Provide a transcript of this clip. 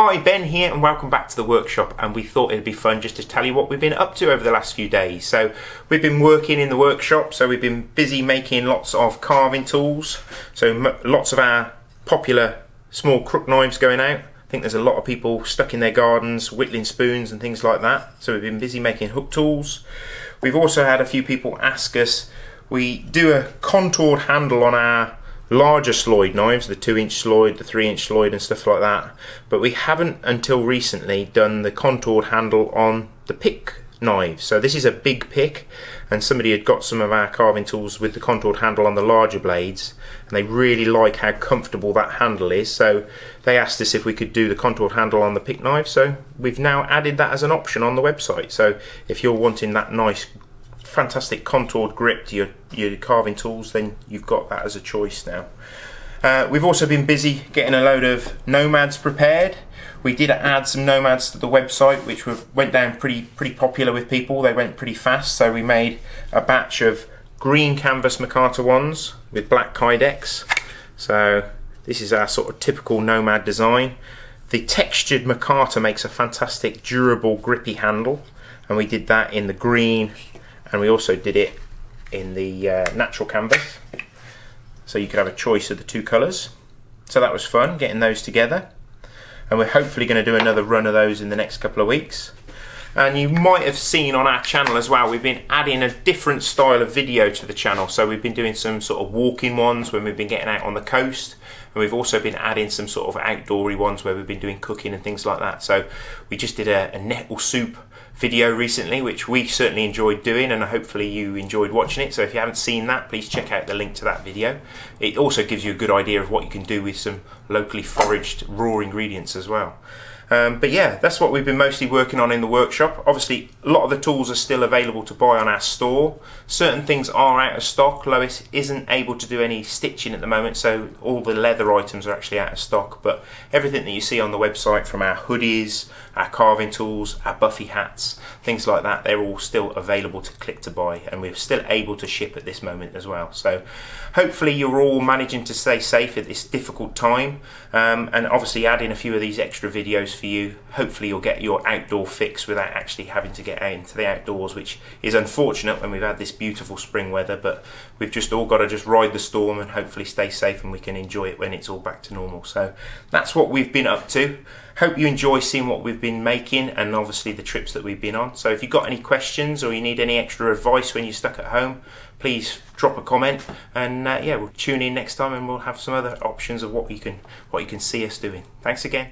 Hi, Ben here and welcome back to the workshop, and we thought it'd be fun just to tell you what we've been up to over the last few days. So we've been working in the workshop, so we've been busy making lots of carving tools, so lots of our popular small crook knives going out. I think there's a lot of people stuck in their gardens whittling spoons and things like that, so we've been busy making hook tools. We've also had a few people ask us, we do a contoured handle on our larger sloyd knives, the 2-inch sloyd, the 3-inch sloyd and stuff like that, but we haven't until recently done the contoured handle on the pick knives. So this is a big pick, and somebody had got some of our carving tools with the contoured handle on the larger blades, and they really like how comfortable that handle is, so they asked us if we could do the contoured handle on the pick knife. So we've now added that as an option on the website. So if you're wanting that nice fantastic contoured grip to your carving tools, then you've got that as a choice now. We've also been busy getting a load of nomads prepared. We did add some nomads to the website, which went down pretty popular with people. They went pretty fast, so we made a batch of green canvas micarta ones with black kydex. So this is our sort of typical nomad design. The textured micarta makes a fantastic durable grippy handle, and we did that in the green, and we also did it in the natural canvas, so you could have a choice of the two colours. So that was fun getting those together, and we're hopefully going to do another run of those in the next couple of weeks. And you might have seen on our channel as well, we've been adding a different style of video to the channel. So we've been doing some sort of walking ones when we've been getting out on the coast, and we've also been adding some sort of outdoory ones where we've been doing cooking and things like that. So we just did a nettle soup video recently, which we certainly enjoyed doing, and hopefully you enjoyed watching it. So if you haven't seen that, please check out the link to that video. It also gives you a good idea of what you can do with some locally foraged raw ingredients as well. But yeah, that's what we've been mostly working on in the workshop. Obviously, a lot of the tools are still available to buy on our store. Certain things are out of stock. Lois isn't able to do any stitching at the moment, so all the leather items are actually out of stock. But everything that you see on the website, from our hoodies, our carving tools, our Buffy hats, things like that, they're all still available to click to buy, and we're still able to ship at this moment as well. So hopefully you're all managing to stay safe at this difficult time, and obviously adding a few of these extra videos for you. Hopefully you'll get your outdoor fix without actually having to get out into the outdoors, which is unfortunate when we've had this beautiful spring weather, but we've just all got to just ride the storm and hopefully stay safe, and we can enjoy it when it's all back to normal. So that's what we've been up to. Hope you enjoy seeing what we've been making, and obviously the trips that we've been on. So if you've got any questions or you need any extra advice when you're stuck at home, please drop a comment, and yeah, we'll tune in next time and we'll have some other options of what you can see us doing. Thanks again.